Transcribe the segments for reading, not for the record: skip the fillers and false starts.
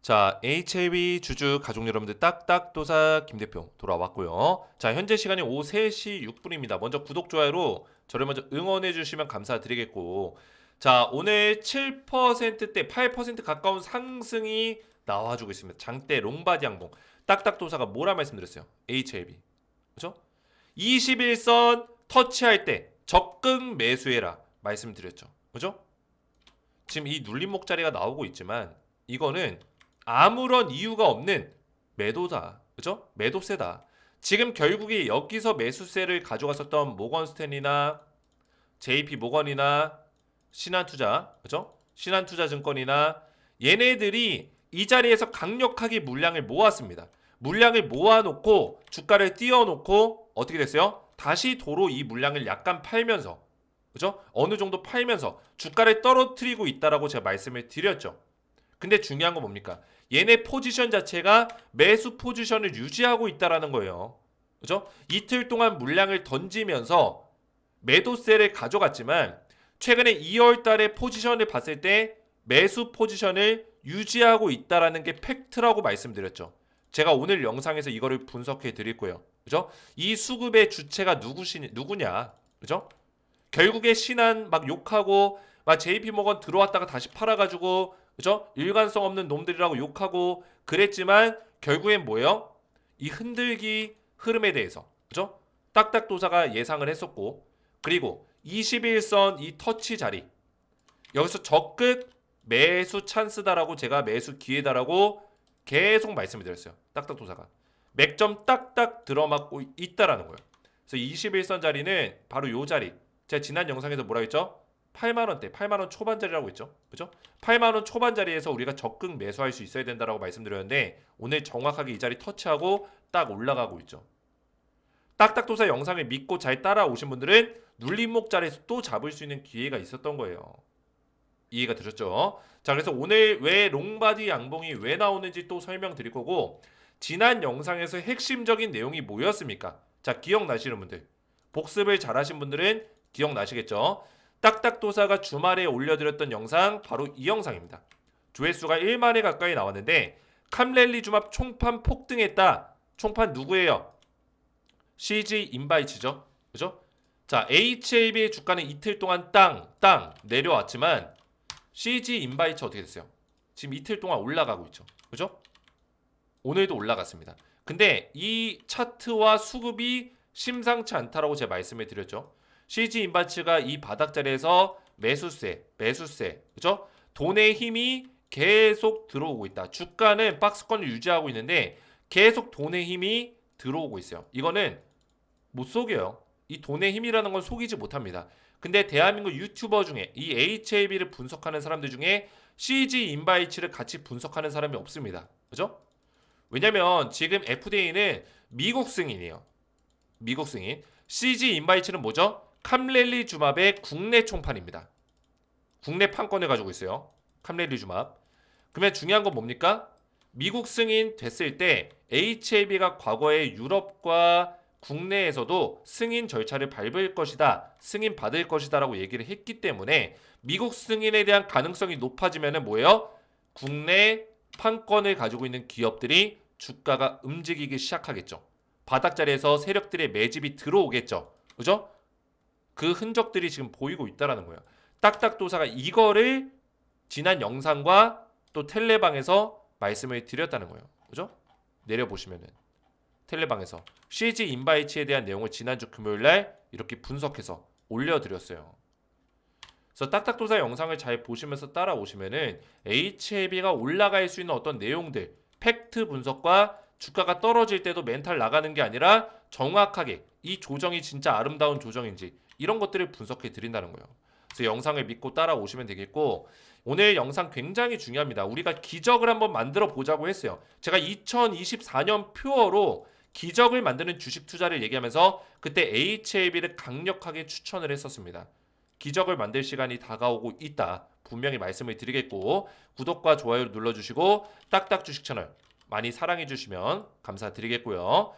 자, HAB 주주 가족 여러분들 딱딱도사 김대표 돌아왔고요. 자, 현재 시간이 오후 3시 6분입니다. 먼저 구독, 좋아요로 저를 먼저 응원해 주시면 감사드리겠고, 자, 오늘 7%대 8% 가까운 상승이 나와주고 있습니다. 장대 롱바디 양봉. 딱딱도사가 뭐라 말씀드렸어요? HAB. 그죠? 21선 터치할 때 적극 매수해라 말씀드렸죠. 그죠? 지금 이 눌림목 자리가 나오고 있지만 이거는 아무런 이유가 없는 매도다. 그죠? 매도세다. 지금 결국에 여기서 매수세를 가져갔었던 모건스탠리나 JP 모건이나 신한투자, 그죠? 신한투자증권이나 얘네들이 이 자리에서 강력하게 물량을 모았습니다. 물량을 모아놓고 주가를 띄워놓고 어떻게 됐어요? 다시 도로 이 물량을 약간 팔면서, 그죠? 어느 정도 팔면서 주가를 떨어뜨리고 있다라고 제가 말씀을 드렸죠. 근데 중요한 건 뭡니까? 얘네 포지션 자체가 매수 포지션을 유지하고 있다라는 거예요. 그죠? 이틀 동안 물량을 던지면서 매도세를 가져갔지만 최근에 2월 달에 포지션을 봤을 때 매수 포지션을 유지하고 있다라는 게 팩트라고 말씀드렸죠. 제가 오늘 영상에서 이거를 분석해 드릴 거예요. 그죠? 이 수급의 주체가 누구냐? 그죠? 결국에 신한 막 욕하고 막 JP모건 들어왔다가 다시 팔아가지고 그죠? 일관성 없는 놈들이라고 욕하고 그랬지만 결국엔 뭐예요? 이 흔들기 흐름에 대해서 그죠? 딱딱도사가 예상을 했었고 그리고 21선 이 터치 자리 여기서 적극 매수 찬스다라고 제가 매수 기회다라고 계속 말씀을 드렸어요. 딱딱도사가 맥점 딱딱 들어맞고 있다라는 거예요. 그래서 21선 자리는 바로 요 자리. 제가 지난 영상에서 뭐라 했죠? 8만 원대, 8만 원 초반짜리라고 했죠. 그죠? 8만 원 초반짜리에서 우리가 적극 매수할 수 있어야 된다라고 말씀드렸는데 오늘 정확하게 이 자리 터치하고 딱 올라가고 있죠. 딱딱도사 영상을 믿고 잘 따라오신 분들은 눌림목 자리에서 또 잡을 수 있는 기회가 있었던 거예요. 이해가 되셨죠? 자, 그래서 오늘 왜 롱바디 양봉이 왜 나오는지 또 설명드릴 거고 지난 영상에서 핵심적인 내용이 뭐였습니까? 자, 기억나시는 분들 복습을 잘하신 분들은 기억나시겠죠? 딱딱도사가 주말에 올려드렸던 영상 바로 이 영상입니다. 조회수가 1만에 가까이 나왔는데 캄랠리 주합 총판 폭등했다. 총판 누구예요? CG 인바이츠죠. 그죠? 자, HAB의 주가는 이틀 동안 땅 내려왔지만 CG 인바이츠 어떻게 됐어요? 지금 이틀 동안 올라가고 있죠. 그죠? 오늘도 올라갔습니다. 근데 이 차트와 수급이 심상치 않다라고 제가 말씀을 드렸죠. CG 인바츠가 이 바닥 자리에서 매수세, 그죠? 돈의 힘이 계속 들어오고 있다. 주가는 박스권을 유지하고 있는데 계속 돈의 힘이 들어오고 있어요. 이거는 못 속여요. 이 돈의 힘이라는 건 속이지 못합니다. 근데 대한민국 유튜버 중에 이 HAB를 분석하는 사람들 중에 CG 인바이츠를 같이 분석하는 사람이 없습니다. 그죠? 왜냐면 지금 FDA는 미국 승인이에요. 미국 승인. CG 인바이츠는 뭐죠? 캄랠리 주맙의 국내 총판입니다. 국내 판권을 가지고 있어요. 캄랠리 주맙. 그러면 중요한 건 뭡니까? 미국 승인 됐을 때 HAB가 과거에 유럽과 국내에서도 승인 절차를 밟을 것이다. 승인 받을 것이다라고 얘기를 했기 때문에 미국 승인에 대한 가능성이 높아지면은 뭐예요? 국내 판권을 가지고 있는 기업들이 주가가 움직이기 시작하겠죠. 바닥자리에서 세력들의 매집이 들어오겠죠. 그죠? 그 흔적들이 지금 보이고 있다라는 거예요. 딱딱도사가 이거를 지난 영상과 또 텔레방에서 말씀을 드렸다는 거예요. 그죠? 내려보시면은 텔레방에서 CG 인바이츠에 대한 내용을 지난주 금요일날 이렇게 분석해서 올려드렸어요. 그래서 딱딱도사 영상을 잘 보시면서 따라오시면은 HAB가 올라갈 수 있는 어떤 내용들, 팩트 분석과 주가가 떨어질 때도 멘탈 나가는 게 아니라 정확하게 이 조정이 진짜 아름다운 조정인지 이런 것들을 분석해 드린다는 거예요. 그래서 영상을 믿고 따라오시면 되겠고 오늘 영상 굉장히 중요합니다. 우리가 기적을 한번 만들어 보자고 했어요. 제가 2024년 표어로 기적을 만드는 주식 투자를 얘기하면서 그때 HAB를 강력하게 추천을 했었습니다. 기적을 만들 시간이 다가오고 있다. 분명히 말씀을 드리겠고 구독과 좋아요를 눌러주시고 딱딱 주식 채널 많이 사랑해 주시면 감사드리겠고요.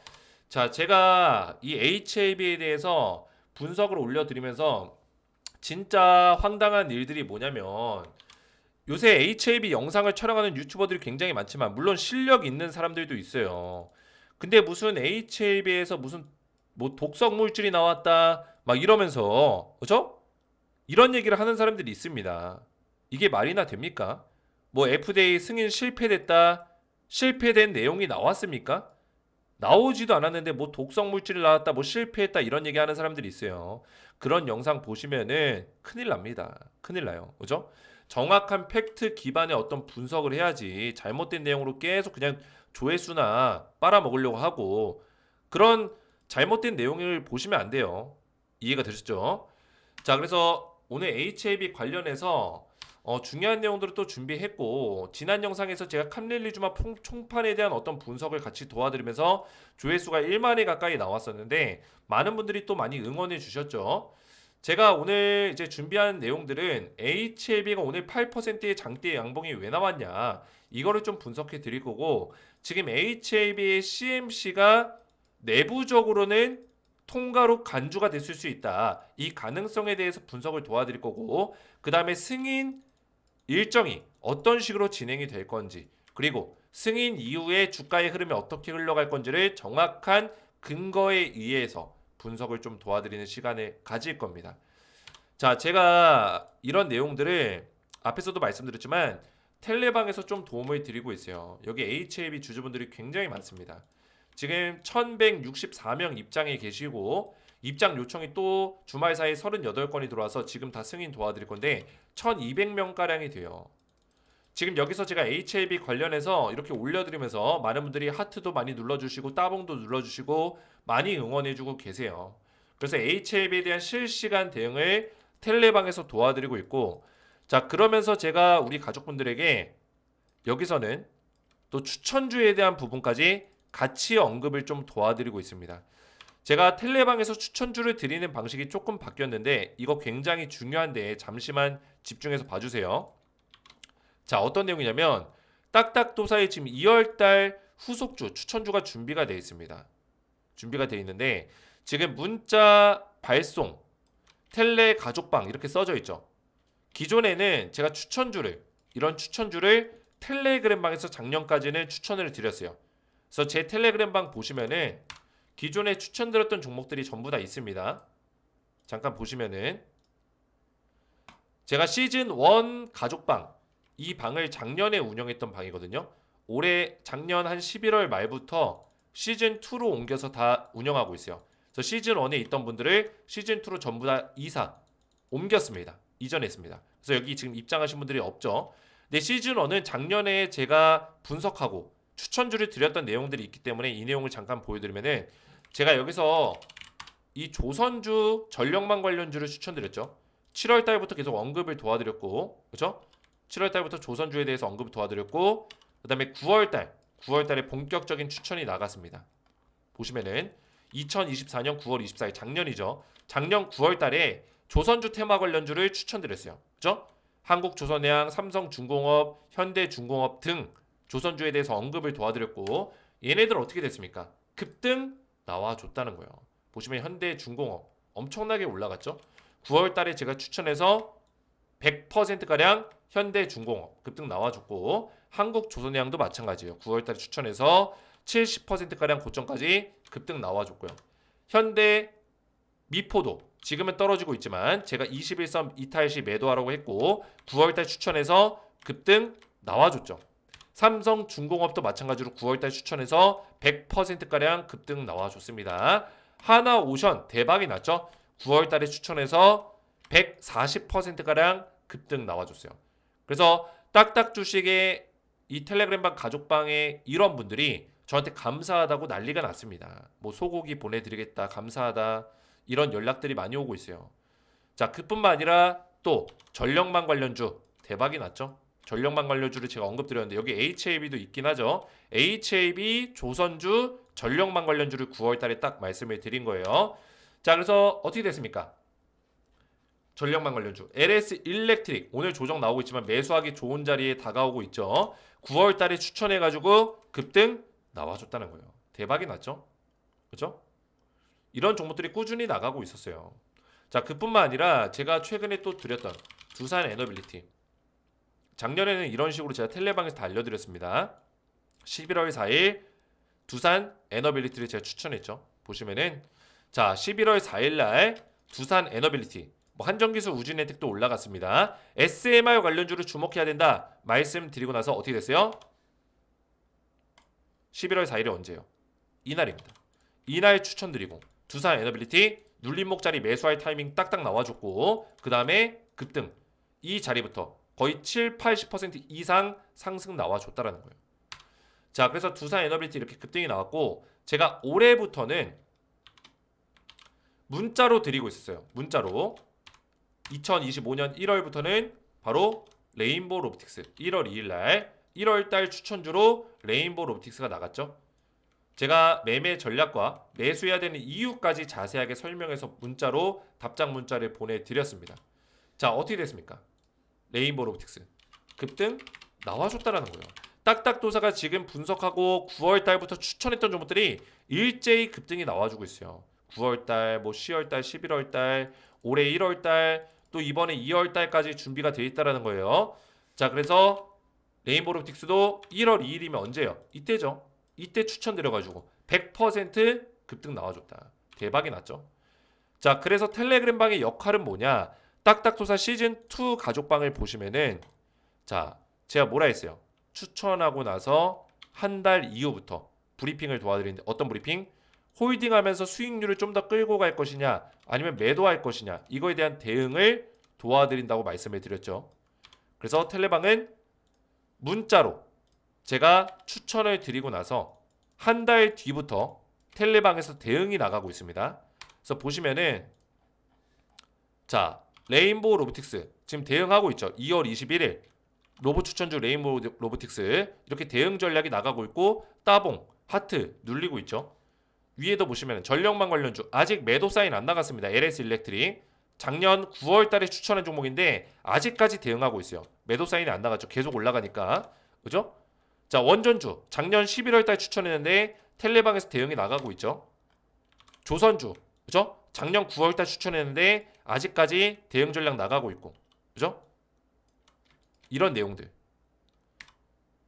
자, 제가 이 HAB에 대해서 분석을 올려드리면서 진짜 황당한 일들이 뭐냐면 요새 HAB 영상을 촬영하는 유튜버들이 굉장히 많지만 물론 실력 있는 사람들도 있어요. 근데 무슨 HAB에서 무슨 뭐 독성 물질이 나왔다 막 이러면서 그죠? 이런 얘기를 하는 사람들이 있습니다. 이게 말이나 됩니까? 뭐 FDA 승인 실패됐다. 실패된 내용이 나왔습니까? 나오지도 않았는데 뭐 독성 물질이 나왔다, 뭐 실패했다 이런 얘기하는 사람들이 있어요. 그런 영상 보시면은 큰일 납니다. 큰일 나요. 그죠? 정확한 팩트 기반의 어떤 분석을 해야지 잘못된 내용으로 계속 그냥 조회수나 빨아먹으려고 하고 그런 잘못된 내용을 보시면 안 돼요. 이해가 되셨죠? 자, 그래서 오늘 HAB 관련해서 중요한 내용들을 또 준비했고 지난 영상에서 제가 캄렐리주마 총판에 대한 어떤 분석을 같이 도와드리면서 조회수가 1만에 가까이 나왔었는데 많은 분들이 또 많이 응원해 주셨죠. 제가 오늘 이제 준비한 내용들은 HLB가 오늘 8%의 장대 양봉이 왜 나왔냐 이거를 좀 분석해 드릴 거고 지금 HLB의 CMC가 내부적으로는 통과로 간주가 됐을 수 있다. 이 가능성에 대해서 분석을 도와드릴 거고 그 다음에 승인 일정이 어떤 식으로 진행이 될 건지 그리고 승인 이후에 주가의 흐름이 어떻게 흘러갈 건지를 정확한 근거에 의해서 분석을 좀 도와드리는 시간을 가질 겁니다. 자, 제가 이런 내용들을 앞에서도 말씀드렸지만 텔레방에서 좀 도움을 드리고 있어요. 여기 HAB 주주분들이 굉장히 많습니다. 지금 1164명 입장에 계시고 입장 요청이 또 주말 사이 38건이 들어와서 지금 다 승인 도와드릴 건데 1200명가량이 돼요. 지금 여기서 제가 HAB 관련해서 이렇게 올려드리면서 많은 분들이 하트도 많이 눌러주시고 따봉도 눌러주시고 많이 응원해주고 계세요. 그래서 HAB에 대한 실시간 대응을 텔레방에서 도와드리고 있고 자 그러면서 제가 우리 가족분들에게 여기서는 또 추천주에 대한 부분까지 같이 언급을 좀 도와드리고 있습니다. 제가 텔레방에서 추천주를 드리는 방식이 조금 바뀌었는데 이거 굉장히 중요한데 잠시만 집중해서 봐주세요. 자 어떤 내용이냐면 딱딱도사의 지금 2월달 후속주 추천주가 준비가 되어 있습니다. 준비가 되어 있는데 지금 문자 발송 텔레 가족방 이렇게 써져 있죠. 기존에는 제가 이런 추천주를 텔레그램방에서 작년까지는 추천을 드렸어요. 그래서 제 텔레그램방 보시면은 기존에 추천드렸던 종목들이 전부 다 있습니다. 잠깐 보시면은 제가 시즌 1 가족방 이 방을 작년에 운영했던 방이거든요. 올해 작년 한 11월 말부터 시즌 2로 옮겨서 다 운영하고 있어요. 그래서 시즌 1에 있던 분들을 시즌 2로 전부 다 이사 옮겼습니다. 이전했습니다. 그래서 여기 지금 입장하신 분들이 없죠. 근데 시즌 1은 작년에 제가 분석하고 추천주를 드렸던 내용들이 있기 때문에 이 내용을 잠깐 보여드리면은 제가 여기서 이 조선주 전력망 관련주를 추천드렸죠. 7월 달부터 계속 언급을 도와드렸고, 그렇죠? 7월 달부터 조선주에 대해서 언급을 도와드렸고, 그다음에 9월 달에 본격적인 추천이 나갔습니다. 보시면은 2024년 9월 24일 작년이죠. 작년 9월 달에 조선주 테마 관련주를 추천드렸어요. 그렇죠? 한국조선해양, 삼성중공업, 현대중공업 등 조선주에 대해서 언급을 도와드렸고 얘네들 어떻게 됐습니까? 급등 나와줬다는 거예요. 보시면 현대중공업 엄청나게 올라갔죠. 9월 달에 제가 추천해서 100%가량 현대중공업 급등 나와줬고 한국조선해양도 마찬가지예요. 9월 달에 추천해서 70%가량 고점까지 급등 나와줬고요. 현대 미포도 지금은 떨어지고 있지만 제가 21선 이탈 시 매도하라고 했고 9월달 추천해서 급등 나와줬죠. 삼성중공업도 마찬가지로 9월달 추천해서 100%가량 급등 나와줬습니다. 하나오션 대박이 났죠. 9월달에 추천해서 140%가량 급등 나와줬어요. 그래서 딱딱 주식의 이 텔레그램방 가족방의 이런 분들이 저한테 감사하다고 난리가 났습니다. 뭐 소고기 보내드리겠다 감사하다 이런 연락들이 많이 오고 있어요. 자 그뿐만 아니라 또 전력망 관련주 대박이 났죠. 전력망 관련주를 제가 언급드렸는데 여기 HAB도 있긴 하죠. HAB 조선주 전력망 관련주를 9월달에 딱 말씀을 드린 거예요. 자 그래서 어떻게 됐습니까? 전력망 관련주 LS 일렉트릭 오늘 조정 나오고 있지만 매수하기 좋은 자리에 다가오고 있죠. 9월달에 추천해가지고 급등 나와줬다는 거예요. 대박이 났죠. 그렇죠? 이런 종목들이 꾸준히 나가고 있었어요. 자 그뿐만 아니라 제가 최근에 또 드렸던 두산 에너빌리티 작년에는 이런 식으로 제가 텔레방에서 다 알려드렸습니다. 11월 4일 두산 에너빌리티를 제가 추천했죠. 보시면은 자 11월 4일 날 두산 에너빌리티 뭐 한정기술 우진 혜택도 올라갔습니다. SMR 관련주를 주목해야 된다 말씀드리고 나서 어떻게 됐어요? 11월 4일이 언제예요? 이날입니다. 이날 추천드리고 두산 에너빌리티 눌림목자리 매수할 타이밍 딱딱 나와줬고 그 다음에 급등 이 자리부터 거의 7, 80% 이상 상승 나와줬다라는 거예요. 자 그래서 두산 에너빌리티 이렇게 급등이 나왔고 제가 올해부터는 문자로 드리고 있었어요. 문자로 2025년 1월부터는 바로 레인보우 로보틱스 1월 2일날 1월달 추천주로 레인보우 로보틱스가 나갔죠. 제가 매매 전략과 매수해야 되는 이유까지 자세하게 설명해서 문자로 답장 문자를 보내드렸습니다. 자 어떻게 됐습니까? 레인보우 로보틱스 급등 나와줬다라는 거예요. 딱딱도사가 지금 분석하고 9월달부터 추천했던 종목들이 일제히 급등이 나와주고 있어요. 9월달, 뭐 10월달, 11월달, 올해 1월달, 또 이번에 2월달까지 준비가 돼 있다라는 거예요. 자 그래서 레인보우 로보틱스도 1월 2일이면 언제요? 이때죠. 이때 추천드려가지고 100% 급등 나와줬다. 대박이 났죠. 자 그래서 텔레그램 방의 역할은 뭐냐? 딱딱도사 시즌2 가족방을 보시면은 자 제가 뭐라 했어요? 추천하고 나서 한 달 이후부터 브리핑을 도와드리는데 어떤 브리핑? 홀딩하면서 수익률을 좀 더 끌고 갈 것이냐 아니면 매도할 것이냐 이거에 대한 대응을 도와드린다고 말씀을 드렸죠. 그래서 텔레방은 문자로 제가 추천을 드리고 나서 한 달 뒤부터 텔레방에서 대응이 나가고 있습니다. 그래서 보시면은 자 레인보우 로보틱스 지금 대응하고 있죠. 2월 21일 로봇 추천주 레인보우 로보틱스 이렇게 대응 전략이 나가고 있고 따봉 하트 눌리고 있죠. 위에도 보시면 전력망 관련주 아직 매도 사인 안 나갔습니다. LS 일렉트릭 작년 9월 달에 추천한 종목인데 아직까지 대응하고 있어요. 매도 사인이 안 나갔죠. 계속 올라가니까. 그죠? 자, 원전주 작년 11월 달 추천했는데 텔레방에서 대응이 나가고 있죠. 조선주 그죠? 작년 9월 달 추천했는데 아직까지 대응 전략 나가고 있고. 그죠? 이런 내용들.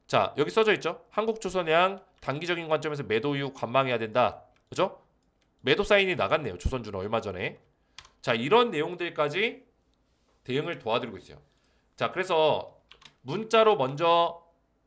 자, 여기 써져 있죠. 한국조선해양 단기적인 관점에서 매도 이후 관망해야 된다. 그죠? 매도 사인이 나갔네요. 조선주는 얼마 전에. 자, 이런 내용들까지 대응을 도와드리고 있어요. 자, 그래서 문자로 먼저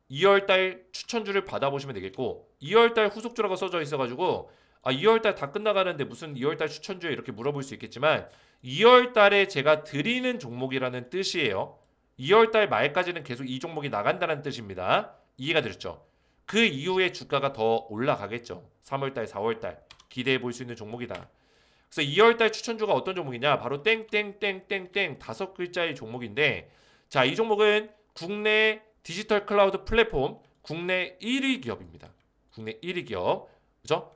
2월달 추천주를 받아보시면 되겠고 2월달 후속주라고 써져 있어가지고 2월달 다 끝나가는데 무슨 2월달 추천주에 이렇게 물어볼 수 있겠지만 2월달에 제가 드리는 종목이라는 뜻이에요. 2월달 말까지는 계속 이 종목이 나간다는 뜻입니다. 이해가 되셨죠? 그 이후에 주가가 더 올라가겠죠. 3월달, 4월달 기대해 볼 수 있는 종목이다. 그래서 2월달 추천주가 어떤 종목이냐? 바로 땡땡땡땡땡 5글자의 종목인데 자, 이 종목은 국내 디지털 클라우드 플랫폼 국내 1위 기업입니다. 국내 1위 기업. 그죠?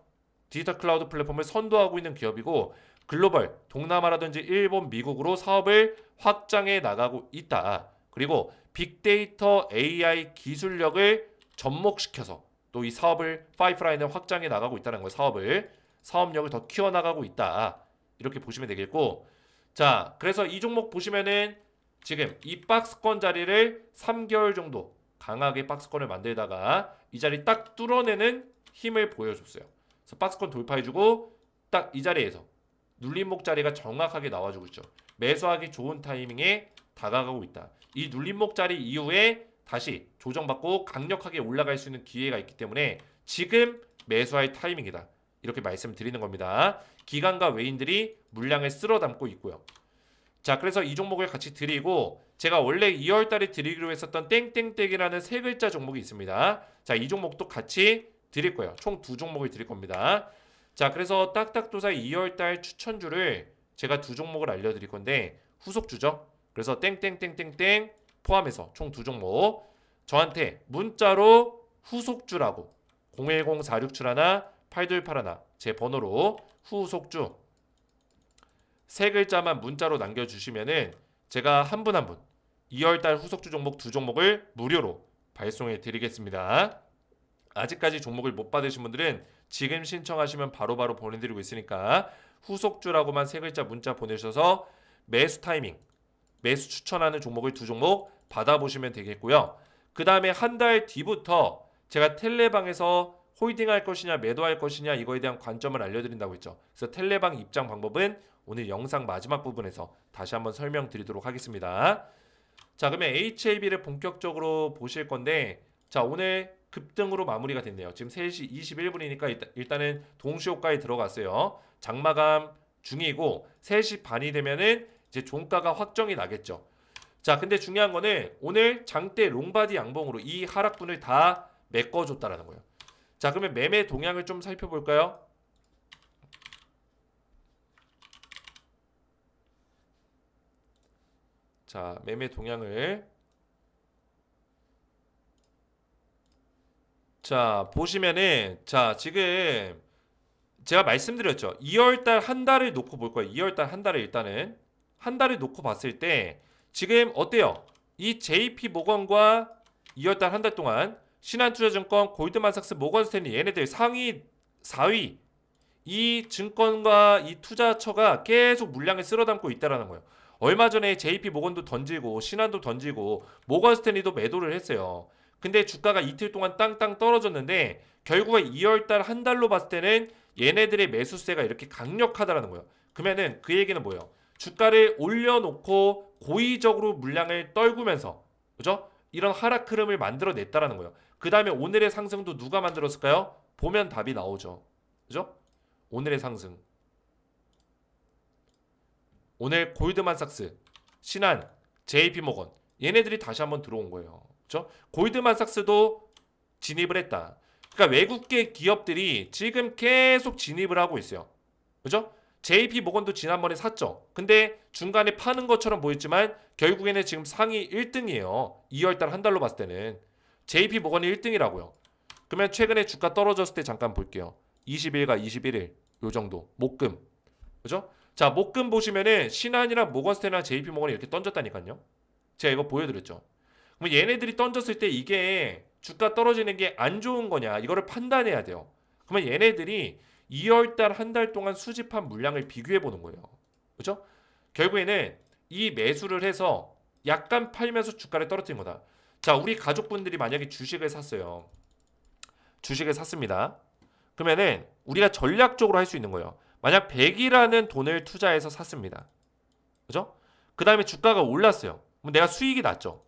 디지털 클라우드 플랫폼을 선도하고 있는 기업이고 글로벌 동남아라든지 일본, 미국으로 사업을 확장해 나가고 있다. 그리고 빅데이터 AI 기술력을 접목시켜서 또 이 사업을 파이프라인을 확장해 나가고 있다는 거예요. 사업력을 더 키워나가고 있다. 이렇게 보시면 되겠고 자 그래서 이 종목 보시면은 지금 이 박스권 자리를 3개월 정도 강하게 박스권을 만들다가 이 자리 딱 뚫어내는 힘을 보여줬어요. 그래서 박스권 돌파해주고 딱 이 자리에서 눌림목 자리가 정확하게 나와주고 있죠. 매수하기 좋은 타이밍에 다가가고 있다. 이 눌림목 자리 이후에 다시 조정받고 강력하게 올라갈 수 있는 기회가 있기 때문에 지금 매수할 타이밍이다. 이렇게 말씀드리는 겁니다. 기관과 외인들이 물량을 쓸어 담고 있고요. 자, 그래서 이 종목을 같이 드리고 제가 원래 2월 달에 드리기로 했었던 땡땡땡이라는 세 글자 종목이 있습니다. 자, 이 종목도 같이 드릴 거예요. 총 2종목을 드릴 겁니다. 자, 그래서 딱딱도사 2월 달 추천주를 제가 2종목을 알려드릴 건데 후속주죠. 그래서 땡땡땡땡땡 포함해서 총 2종목 저한테 문자로 후속주라고 010-4671 8281 제 번호로 후속주 세 글자만 문자로 남겨주시면은 제가 한 분 한 분 2월달 후속주 종목 2종목을 무료로 발송해 드리겠습니다. 아직까지 종목을 못 받으신 분들은 지금 신청하시면 바로바로 보내드리고 있으니까 후속주라고만 세 글자 문자 보내주셔서 매수 타이밍 매수 추천하는 종목을 2종목 받아보시면 되겠고요. 그 다음에 한 달 뒤부터 제가 텔레방에서 홀딩할 것이냐 매도할 것이냐 이거에 대한 관점을 알려드린다고 했죠. 그래서 텔레방 입장 방법은 오늘 영상 마지막 부분에서 다시 한번 설명드리도록 하겠습니다. 자, 그러면 HAB를 본격적으로 보실 건데, 자, 오늘 급등으로 마무리가 됐네요. 지금 3시 21분이니까 일단은 동시호가에 들어갔어요. 장마감 중이고 3시 반이 되면은 이제 종가가 확정이 나겠죠. 자, 근데 중요한 거는 오늘 장대 롱바디 양봉으로 이 하락분을 다 메꿔줬다라는 거예요. 자, 그러면 매매 동향을 좀 살펴볼까요? 자, 매매 동향을 자, 보시면은 자, 지금 제가 말씀드렸죠. 2월달 한 달을 놓고 볼 거예요. 2월달 한 달을 일단은 한 달을 놓고 봤을 때 지금 어때요? 이 JP 모건과 2월달 한 달 동안 신한투자증권, 골드만삭스, 모건스탠리 얘네들 상위 4위 이 증권과 이 투자처가 계속 물량을 쓸어담고 있다라는 거예요. 얼마 전에 JP 모건도 던지고 신한도 던지고 모건스탠리도 매도를 했어요. 근데 주가가 이틀 동안 땅땅 떨어졌는데 결국에 2월달 한 달로 봤을 때는 얘네들의 매수세가 이렇게 강력하다라는 거예요. 그러면은 그 얘기는 뭐예요? 주가를 올려놓고 고의적으로 물량을 떨구면서 그죠? 이런 하락 흐름을 만들어냈다라는 거예요. 그 다음에 오늘의 상승도 누가 만들었을까요? 보면 답이 나오죠. 그죠? 오늘의 상승. 오늘 골드만삭스, 신한, JP모건 얘네들이 다시 한번 들어온 거예요. 그렇죠? 골드만삭스도 진입을 했다. 그러니까 외국계 기업들이 지금 계속 진입을 하고 있어요. 그죠? JP모건도 지난번에 샀죠. 근데 중간에 파는 것처럼 보였지만 결국에는 지금 상위 1등이에요. 2월달 한 달로 봤을 때는 JP모건이 1등이라고요. 그러면 최근에 주가 떨어졌을 때 잠깐 볼게요. 20일과 21일 요 정도 목금. 그죠? 자, 목금 보시면은 신한이랑 모건스탠이랑 JP모건이 이렇게 던졌다니까요. 제가 이거 보여드렸죠. 그럼 얘네들이 던졌을 때 이게 주가 떨어지는 게 안 좋은 거냐 이거를 판단해야 돼요. 그러면 얘네들이 2월달 한 달 동안 수집한 물량을 비교해 보는 거예요. 그죠? 결국에는 이 매수를 해서 약간 팔면서 주가를 떨어뜨린 거다. 자, 우리 가족분들이 만약에 주식을 샀어요. 주식을 샀습니다. 그러면은 우리가 전략적으로 할 수 있는 거예요. 만약 100이라는 돈을 투자해서 샀습니다. 그죠? 그 다음에 주가가 올랐어요. 그럼 내가 수익이 났죠.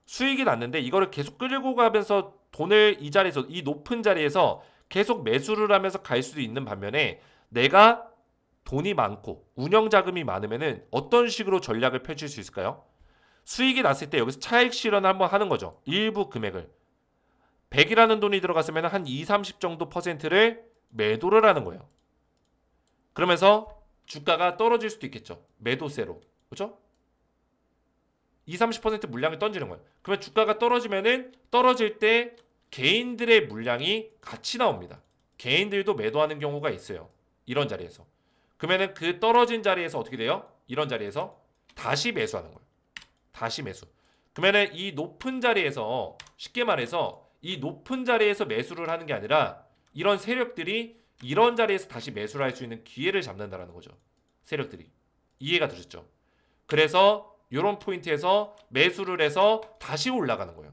수익이 났는데 이거를 계속 끌고 가면서 돈을 이 자리에서 이 높은 자리에서 계속 매수를 하면서 갈 수도 있는 반면에 내가 돈이 많고 운영 자금이 많으면은 어떤 식으로 전략을 펼칠 수 있을까요? 수익이 났을 때 여기서 차익 실현을 한번 하는 거죠. 일부 금액을 100이라는 돈이 들어갔으면 한 2, 30 정도 퍼센트를 매도를 하는 거예요. 그러면서 주가가 떨어질 수도 있겠죠. 매도세로. 그렇죠? 2, 30% 물량을 던지는 거예요. 그러면 주가가 떨어지면은 떨어질 때 개인들의 물량이 같이 나옵니다. 개인들도 매도하는 경우가 있어요. 이런 자리에서. 그러면은 그 떨어진 자리에서 어떻게 돼요? 이런 자리에서 다시 매수하는 거예요. 다시 매수. 그러면은 이 높은 자리에서 쉽게 말해서 이 높은 자리에서 매수를 하는 게 아니라 이런 세력들이 이런 자리에서 다시 매수를 할 수 있는 기회를 잡는다라는 거죠. 세력들이. 이해가 되셨죠? 그래서 이런 포인트에서 매수를 해서 다시 올라가는 거예요.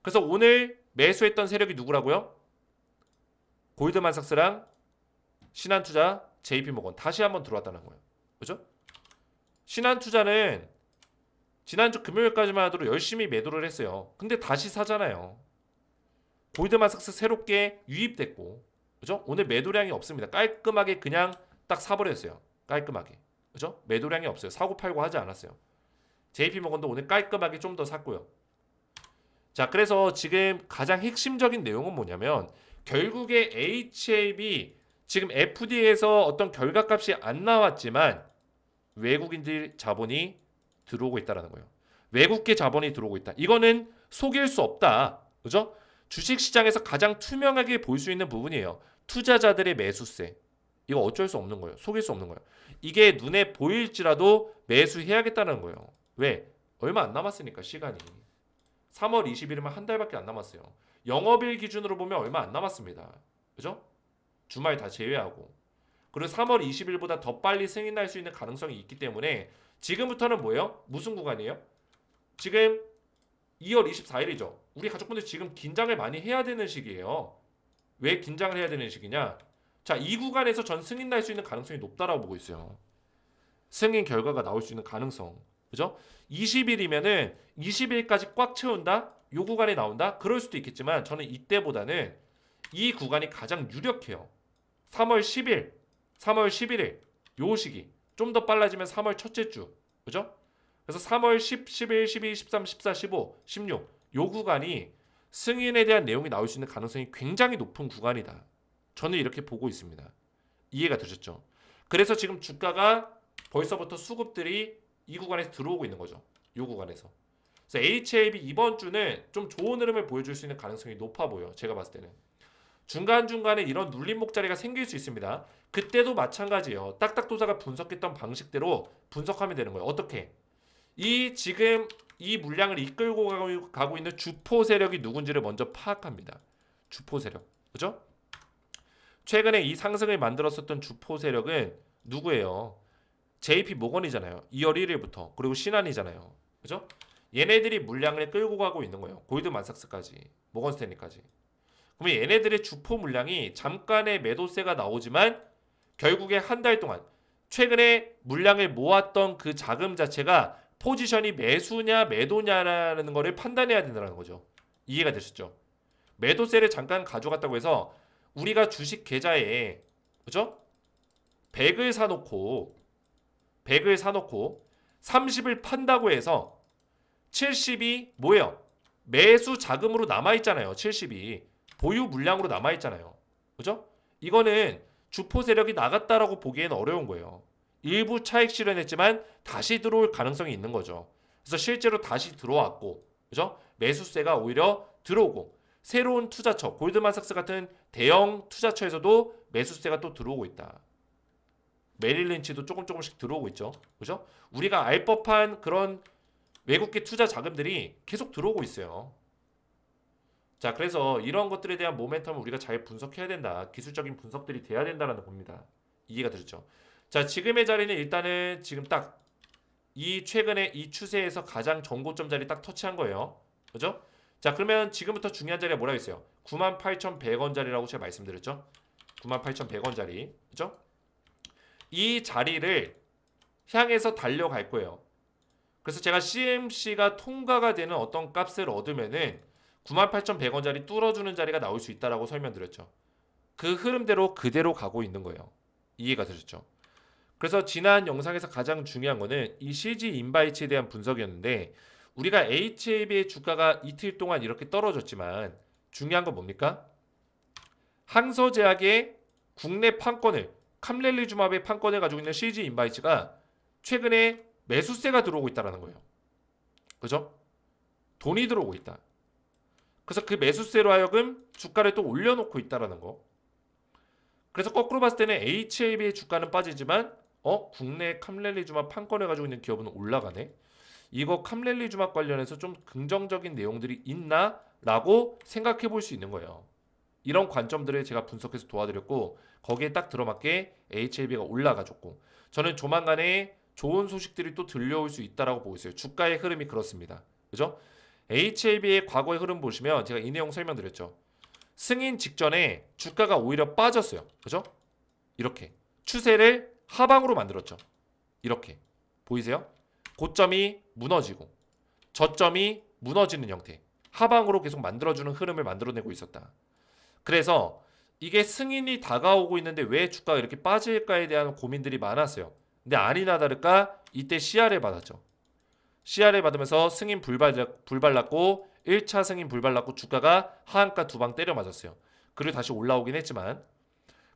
그래서 오늘 매수했던 세력이 누구라고요? 골드만삭스랑 신한투자, JP모건 다시 한번 들어왔다는 거예요. 그죠? 신한투자는 지난주 금요일까지만 하도록 열심히 매도를 했어요. 근데 다시 사잖아요. 골드만삭스 새롭게 유입됐고, 그죠? 오늘 매도량이 없습니다. 깔끔하게 그냥 딱 사버렸어요. 깔끔하게, 그죠? 매도량이 없어요. 사고 팔고 하지 않았어요. JP모건도 오늘 깔끔하게 좀 더 샀고요. 자, 그래서 지금 가장 핵심적인 내용은 뭐냐면 결국에 HAB 지금 FD에서 어떤 결과값이 안 나왔지만 외국인들 자본이 들어오고 있다라는 거예요. 외국계 자본이 들어오고 있다. 이거는 속일 수 없다. 그죠? 주식시장에서 가장 투명하게 볼 수 있는 부분이에요. 투자자들의 매수세. 이거 어쩔 수 없는 거예요. 속일 수 없는 거예요. 이게 눈에 보일지라도 매수해야겠다는 거예요. 왜? 얼마 안 남았으니까 시간이. 3월 20일이면 한 달밖에 안 남았어요. 영업일 기준으로 보면 얼마 안 남았습니다. 그죠? 주말 다 제외하고. 그리고 3월 20일보다 더 빨리 승인할 수 있는 가능성이 있기 때문에 지금부터는 뭐예요? 무슨 구간이에요? 지금 2월 24일이죠. 우리 가족분들 지금 긴장을 많이 해야 되는 시기예요. 왜 긴장을 해야 되는 시기냐? 자, 이 구간에서 전 승인 날 수 있는 가능성이 높다라고 보고 있어요. 승인 결과가 나올 수 있는 가능성. 그죠? 20일이면은 20일까지 꽉 채운다? 요 구간에 나온다? 그럴 수도 있겠지만 저는 이때보다는 이 구간이 가장 유력해요. 3월 10일, 3월 11일 요 시기. 좀 더 빨라지면 3월 첫째 주. 그죠? 그래서 3월 10, 11, 12, 13, 14, 15, 16 요 구간이 승인에 대한 내용이 나올 수 있는 가능성이 굉장히 높은 구간이다. 저는 이렇게 보고 있습니다. 이해가 되셨죠? 그래서 지금 주가가 벌써부터 수급들이 이 구간에서 들어오고 있는 거죠. 이 구간에서. 그래서 HAB 이번 주는 좀 좋은 흐름을 보여줄 수 있는 가능성이 높아 보여. 제가 봤을 때는. 중간중간에 이런 눌림목 자리가 생길 수 있습니다. 그때도 마찬가지예요. 딱딱도사가 분석했던 방식대로 분석하면 되는 거예요. 어떻게? 이 지금 이 물량을 이끌고 가고 있는 주포 세력이 누군지를 먼저 파악합니다. 주포 세력. 그죠? 최근에 이 상승을 만들었었던 주포 세력은 누구예요? JP 모건이잖아요. 2월 1일부터. 그리고 신한이잖아요. 그죠? 얘네들이 물량을 끌고 가고 있는 거예요. 골드만삭스까지. 모건 스탠리까지. 그러면 얘네들의 주포 물량이 잠깐의 매도세가 나오지만 결국에 한 달 동안 최근에 물량을 모았던 그 자금 자체가 포지션이 매수냐 매도냐라는 거를 판단해야 된다는 거죠. 이해가 되셨죠? 매도세를 잠깐 가져갔다고 해서 우리가 주식 계좌에 그죠? 100을 사놓고 30을 판다고 해서 70이 뭐예요? 매수 자금으로 남아있잖아요. 70이 보유 물량으로 남아있잖아요. 그죠? 이거는 주포 세력이 나갔다라고 보기에는 어려운 거예요. 일부 차익 실현했지만 다시 들어올 가능성이 있는 거죠. 그래서 실제로 다시 들어왔고, 그죠? 매수세가 오히려 들어오고, 새로운 투자처, 골드만삭스 같은 대형 투자처에서도 매수세가 또 들어오고 있다. 메릴린치도 조금씩 들어오고 있죠. 그죠? 우리가 알 법한 그런 외국계 투자 자금들이 계속 들어오고 있어요. 자, 그래서 이런 것들에 대한 모멘텀을 우리가 잘 분석해야 된다. 기술적인 분석들이 돼야 된다는 겁니다. 이해가 되셨죠? 자, 지금의 자리는 일단은 지금 딱 이 최근에 이 추세에서 가장 정고점 자리 딱 터치한 거예요. 그죠? 자, 그러면 지금부터 중요한 자리가 뭐라고 했어요? 98,100원 자리라고 제가 말씀드렸죠? 98,100원 자리. 그죠? 이 자리를 향해서 달려갈 거예요. 그래서 제가 CMC가 통과가 되는 어떤 값을 얻으면은 98,100원짜리 뚫어주는 자리가 나올 수 있다라고 설명드렸죠. 그 흐름대로 그대로 가고 있는 거예요. 이해가 되셨죠? 그래서 지난 영상에서 가장 중요한 거는 이 CG 인바이츠에 대한 분석이었는데 우리가 HAB의 주가가 이틀 동안 이렇게 떨어졌지만 중요한 건 뭡니까? 항서제약의 국내 판권을 캄렐리주맙의 판권을 가지고 있는 CG 인바이츠가 최근에 매수세가 들어오고 있다는 거예요. 그죠? 돈이 들어오고 있다. 그래서 그 매수세로 하여금 주가를 또 올려놓고 있다는 거. 그래서 거꾸로 봤을 때는 HAB의 주가는 빠지지만 국내 캄렐리주맙 판권을 가지고 있는 기업은 올라가네. 이거 캄렐리주맙 관련해서 좀 긍정적인 내용들이 있나? 라고 생각해 볼 수 있는 거예요. 이런 관점들을 제가 분석해서 도와드렸고 거기에 딱 들어맞게 HAB가 올라가줬고 저는 조만간에 좋은 소식들이 또 들려올 수 있다라고 보고 있어요. 주가의 흐름이 그렇습니다. 그죠? HAB의 과거의 흐름 보시면 제가 이 내용 설명드렸죠. 승인 직전에 주가가 오히려 빠졌어요. 그죠? 이렇게 추세를 하방으로 만들었죠. 이렇게 보이세요? 고점이 무너지고 저점이 무너지는 형태 하방으로 계속 만들어주는 흐름을 만들어내고 있었다. 그래서 이게 승인이 다가오고 있는데 왜 주가가 이렇게 빠질까에 대한 고민들이 많았어요. 근데 아니나 다를까 이때 CR을 받았죠. CR을 받으면서 승인 불발났고 1차 승인 불발났고 주가가 하한가 두 방 때려 맞았어요. 그리고 다시 올라오긴 했지만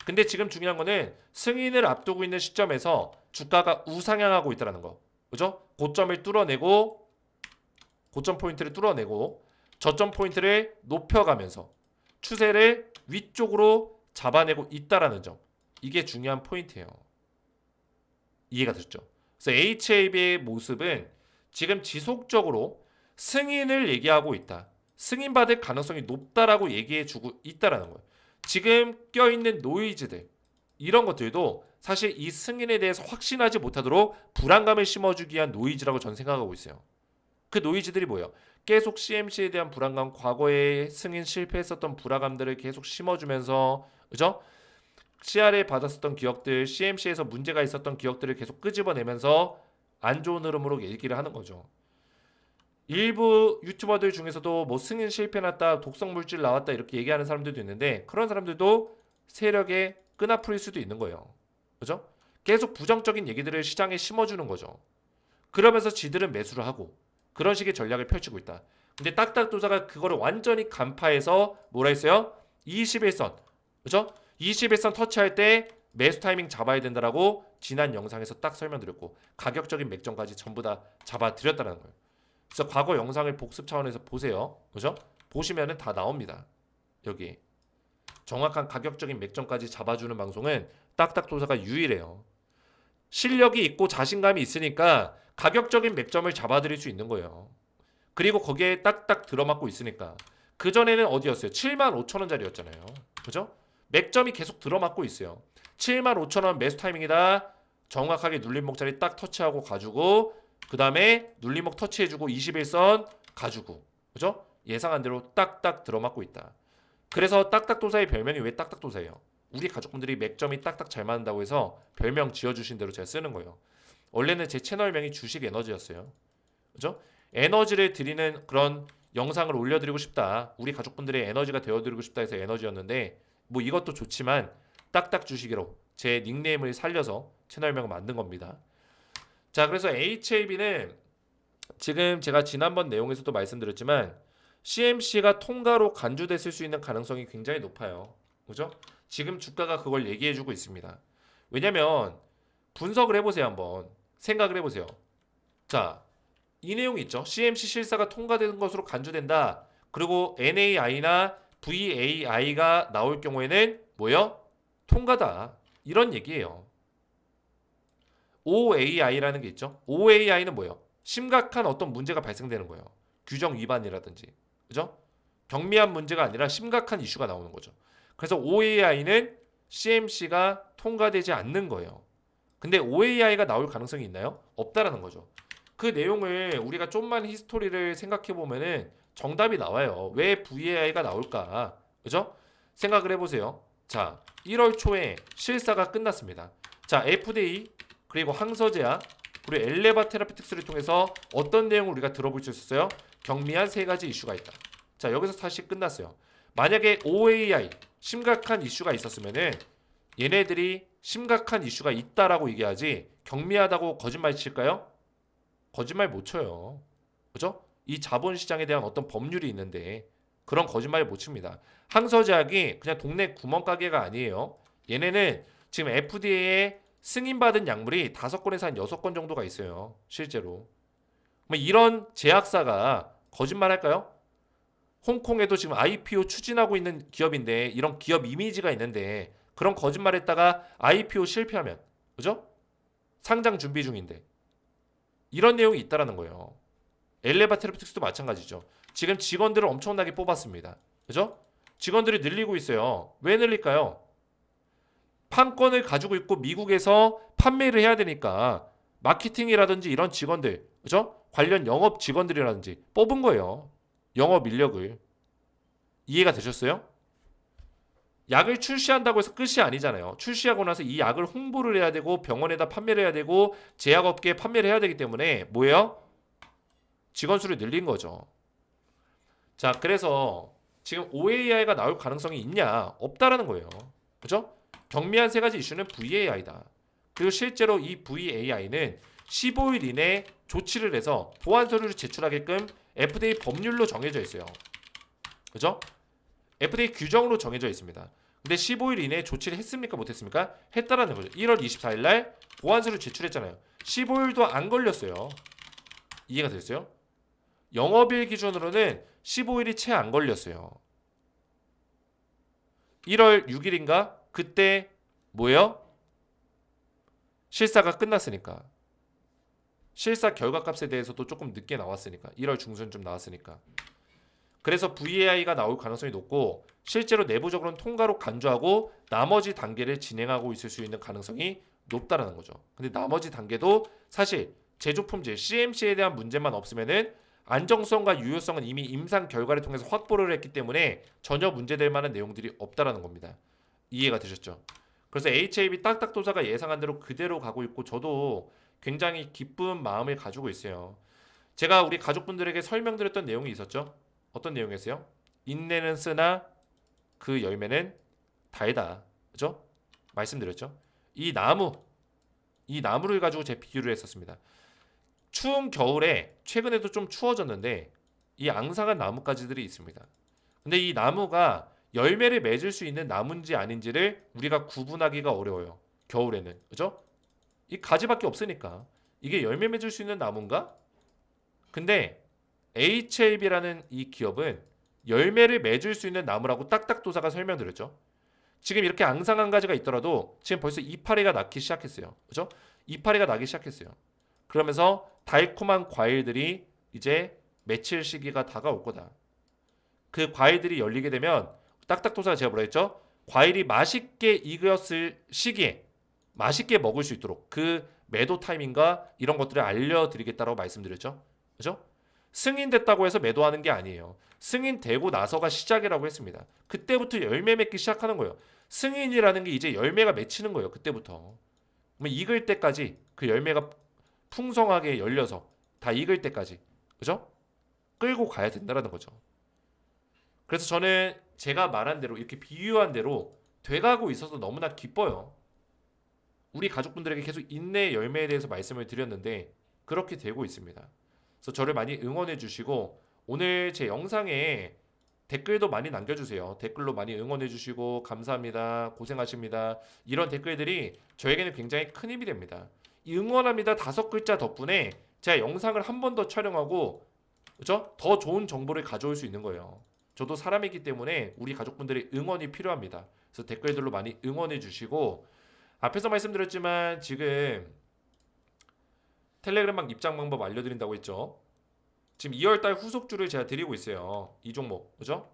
근데 지금 중요한 거는 승인을 앞두고 있는 시점에서 주가가 우상향하고 있다는 거. 그죠? 고점을 뚫어내고 고점 포인트를 뚫어내고 저점 포인트를 높여가면서 추세를 위쪽으로 잡아내고 있다라는 점. 이게 중요한 포인트예요. 이해가 됐죠? 그래서 HAB의 모습은 지금 지속적으로 승인을 얘기하고 있다. 승인받을 가능성이 높다라고 얘기해주고 있다라는 거예요. 지금 껴있는 노이즈들 이런 것들도 사실 이 승인에 대해서 확신하지 못하도록 불안감을 심어주기 위한 노이즈라고 저는 생각하고 있어요. 그 노이즈들이 뭐예요? 계속 CMC에 대한 불안감, 과거에 승인 실패했었던 불안감들을 계속 심어주면서, 그죠? CR에 받았었던 기억들, CMC에서 문제가 있었던 기억들을 계속 끄집어내면서 안 좋은 흐름으로 얘기를 하는 거죠. 일부 유튜버들 중에서도 뭐 승인 실패났다, 독성 물질 나왔다 이렇게 얘기하는 사람들도 있는데 그런 사람들도 세력의 끈앞풀일 수도 있는 거예요. 그죠? 계속 부정적인 얘기들을 시장에 심어주는 거죠. 그러면서 지들은 매수를 하고 그런 식의 전략을 펼치고 있다. 근데 딱딱도사가 그거를 완전히 간파해서 뭐라 했어요? 21선. 그죠? 21선 터치할 때 매수 타이밍 잡아야 된다라고 지난 영상에서 딱 설명드렸고 가격적인 맥점까지 전부 다 잡아드렸다는 거예요. 그래서 과거 영상을 복습 차원에서 보세요. 그죠? 보시면은 다 나옵니다. 여기 정확한 가격적인 맥점까지 잡아주는 방송은 딱딱도사가 유일해요. 실력이 있고 자신감이 있으니까 가격적인 맥점을 잡아드릴 수 있는 거예요. 그리고 거기에 딱딱 들어맞고 있으니까 그전에는 어디였어요? 75,000원짜리였잖아요. 그죠? 맥점이 계속 들어맞고 있어요. 75,000원 매수 타이밍이다. 정확하게 눌림목자리 딱 터치하고 가지고 그 다음에 눌림목 터치해주고 21선 가지고 그죠? 예상한 대로 딱딱 들어맞고 있다. 그래서 딱딱도사의 별명이 왜 딱딱도사예요? 우리 가족분들이 맥점이 딱딱 잘 맞는다고 해서 별명 지어주신 대로 제가 쓰는 거예요. 원래는 제 채널명이 주식에너지였어요. 그죠? 에너지를 드리는 그런 영상을 올려드리고 싶다. 우리 가족분들의 에너지가 되어드리고 싶다 해서 에너지였는데 뭐 이것도 좋지만 딱딱 주식으로 제 닉네임을 살려서 채널명을 만든 겁니다. 자, 그래서 HLB는 지금 제가 지난번 내용에서도 말씀드렸지만 CMC가 통과로 간주됐을 수 있는 가능성이 굉장히 높아요. 그죠? 지금 주가가 그걸 얘기해주고 있습니다. 왜냐면 분석을 해보세요. 한번 생각을 해보세요. 자, 이 내용이 있죠. CMC 실사가 통과되는 것으로 간주된다. 그리고 NAI나 VAI가 나올 경우에는 뭐요? 통과다. 이런 얘기예요. OAI라는 게 있죠. OAI는 뭐예요? 심각한 어떤 문제가 발생되는 거예요. 규정 위반이라든지. 그죠? 경미한 문제가 아니라 심각한 이슈가 나오는 거죠. 그래서 OAI는 CMC가 통과되지 않는 거예요. 근데 OAI가 나올 가능성이 있나요? 없다라는 거죠. 그 내용을 우리가 좀만 히스토리를 생각해 보면은 정답이 나와요. 왜 VAI가 나올까? 그죠? 생각을 해보세요. 자, 1월 초에 실사가 끝났습니다. 자, FDA 그리고 항서제약 그리고 엘레바 테라피틱스를 통해서 어떤 내용을 우리가 들어볼 수 있었어요? 경미한 세 가지 이슈가 있다. 자, 여기서 사실 끝났어요. 만약에 OAI 심각한 이슈가 있었으면은 얘네들이 심각한 이슈가 있다라고 얘기하지 경미하다고 거짓말 칠까요? 거짓말 못 쳐요. 그죠? 이 자본시장에 대한 어떤 법률이 있는데 그런 거짓말 못 칩니다. 항서제약이 그냥 동네 구멍가게가 아니에요. 얘네는 지금 FDA에 승인받은 약물이 5건에서 한 6건 정도가 있어요. 실제로. 뭐 이런 제약사가 거짓말 할까요? 홍콩에도 지금 IPO 추진하고 있는 기업인데 이런 기업 이미지가 있는데 그런 거짓말 했다가 IPO 실패하면 그죠? 상장 준비 중인데 이런 내용이 있다라는 거예요. 엘레바 테라피틱스도 마찬가지죠. 지금 직원들을 엄청나게 뽑았습니다. 그죠? 직원들이 늘리고 있어요. 왜 늘릴까요? 판권을 가지고 있고 미국에서 판매를 해야 되니까 마케팅이라든지 이런 직원들, 그죠? 관련 영업 직원들이라든지 뽑은 거예요. 영업 인력을. 이해가 되셨어요? 약을 출시한다고 해서 끝이 아니잖아요. 출시하고 나서 이 약을 홍보를 해야 되고 병원에다 판매를 해야 되고 제약업계에 판매를 해야 되기 때문에 뭐예요? 직원 수를 늘린 거죠. 자, 그래서 지금 OAI가 나올 가능성이 있냐? 없다라는 거예요. 그죠? 경미한 세 가지 이슈는 VAI다. 그리고 실제로 이 VAI는 15일 이내 조치를 해서 보안 서류를 제출하게끔 FDA 법률로 정해져 있어요. 그죠? FDA 규정으로 정해져 있습니다. 근데 15일 이내에 조치를 했습니까? 못했습니까? 했다라는 거죠. 1월 24일 날 보안서류 제출했잖아요. 15일도 안 걸렸어요. 이해가 됐어요? 영업일 기준으로는 15일이 채 안 걸렸어요. 1월 6일인가? 그때 뭐예요? 실사가 끝났으니까. 실사 결과값에 대해서도 조금 늦게 나왔으니까. 1월 중순쯤 나왔으니까. 그래서 VAI가 나올 가능성이 높고 실제로 내부적으로는 통과로 간주하고 나머지 단계를 진행하고 있을 수 있는 가능성이 높다라는 거죠. 근데 나머지 단계도 사실 제조품질 CMC에 대한 문제만 없으면은 안정성과 유효성은 이미 임상 결과를 통해서 확보를 했기 때문에 전혀 문제될 만한 내용들이 없다라는 겁니다. 이해가 되셨죠? 그래서 HAB 딱딱도사가 예상한 대로 그대로 가고 있고 저도 굉장히 기쁜 마음을 가지고 있어요. 제가 우리 가족분들에게 설명드렸던 내용이 있었죠? 어떤 내용이었어요? 인내는 쓰나 그 열매는 달다. 그죠? 말씀드렸죠? 이 나무를 가지고 제 비유를 했었습니다. 추운 겨울에 최근에도 좀 추워졌는데 이 앙상한 나뭇가지들이 있습니다. 근데 이 나무가 열매를 맺을 수 있는 나무인지 아닌지를 우리가 구분하기가 어려워요. 겨울에는. 그죠? 이 가지밖에 없으니까. 이게 열매 맺을 수 있는 나무인가? 근데 HAB라는 이 기업은 열매를 맺을 수 있는 나무라고 딱딱도사가 설명드렸죠. 지금 이렇게 앙상한 가지가 있더라도 지금 벌써 이파리가 낳기 시작했어요. 그죠? 이파리가 나기 시작했어요. 그러면서 달콤한 과일들이 이제 맺힐 시기가 다가올 거다. 그 과일들이 열리게 되면 딱딱도사가 제가 뭐라 했죠? 과일이 맛있게 익었을 시기에 맛있게 먹을 수 있도록 그 매도 타이밍과 이런 것들을 알려드리겠다라고 말씀드렸죠. 그죠? 승인됐다고 해서 매도하는 게 아니에요. 승인되고 나서가 시작이라고 했습니다. 그때부터 열매 맺기 시작하는 거예요. 승인이라는 게 이제 열매가 맺히는 거예요. 그때부터. 그러면 익을 때까지 그 열매가 풍성하게 열려서 다 익을 때까지 그죠? 끌고 가야 된다라는 거죠. 그래서 저는 제가 말한 대로 이렇게 비유한 대로 돼가고 있어서 너무나 기뻐요. 우리 가족분들에게 계속 인내의 열매에 대해서 말씀을 드렸는데 그렇게 되고 있습니다. 그래서 저를 많이 응원해 주시고 오늘 제 영상에 댓글도 많이 남겨주세요. 댓글로 많이 응원해 주시고 감사합니다. 고생하십니다. 이런 댓글들이 저에게는 굉장히 큰 힘이 됩니다. 이 응원합니다 5글자 덕분에 제가 영상을 한 번 더 촬영하고 그렇죠? 더 좋은 정보를 가져올 수 있는 거예요. 저도 사람이기 때문에 우리 가족분들의 응원이 필요합니다. 그래서 댓글들로 많이 응원해 주시고 앞에서 말씀드렸지만 지금 텔레그램방 입장 방법 알려드린다고 했죠. 지금 2월달 후속주를 제가 드리고 있어요. 이 종목, 그죠?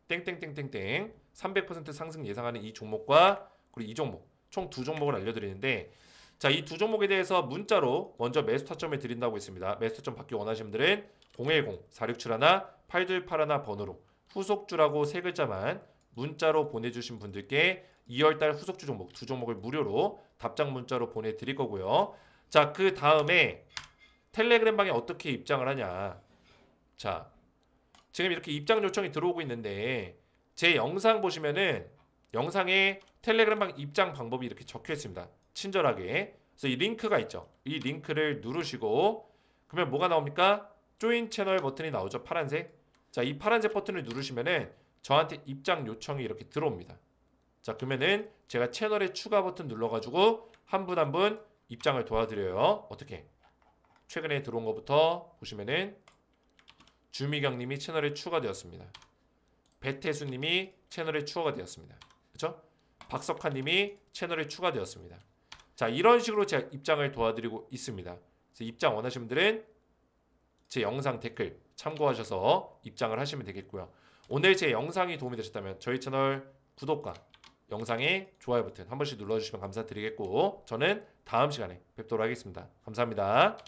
땡땡땡땡땡 300% 상승 예상하는 이 종목과 그리고 이 종목 총 두 종목을 알려드리는데 자, 이 두 종목에 대해서 문자로 먼저 매수 타점을 드린다고 했습니다. 매수 타점 받기 원하시는 분들은 010-4671-8281 번호로 후속주라고 세 글자만 문자로 보내주신 분들께 2월달 후속주 종목 두 종목을 무료로 답장 문자로 보내드릴 거고요. 자, 그 다음에 텔레그램방에 어떻게 입장을 하냐. 자, 지금 이렇게 입장 요청이 들어오고 있는데 제 영상 보시면은 영상에 텔레그램방 입장 방법이 이렇게 적혀 있습니다. 친절하게. 그래서 이 링크가 있죠. 이 링크를 누르시고 그러면 뭐가 나옵니까? 조인 채널 버튼이 나오죠. 파란색. 자, 이 파란색 버튼을 누르시면은 저한테 입장 요청이 이렇게 들어옵니다. 자, 그러면은 제가 채널에 추가 버튼 눌러가지고 한 분 한 분 입장을 도와드려요. 어떻게? 최근에 들어온 것부터 보시면은 주미경님이 채널에 추가되었습니다. 배태수님이 채널에 추가되었습니다. 그렇죠? 박석환님이 채널에 추가되었습니다. 자, 이런 식으로 제가 입장을 도와드리고 있습니다. 그래서 입장 원하시는 분들은 제 영상 댓글 참고하셔서 입장을 하시면 되겠고요. 오늘 제 영상이 도움이 되셨다면 저희 채널 구독과 영상에 좋아요 버튼 한 번씩 눌러주시면 감사드리겠고 저는 다음 시간에 뵙도록 하겠습니다. 감사합니다.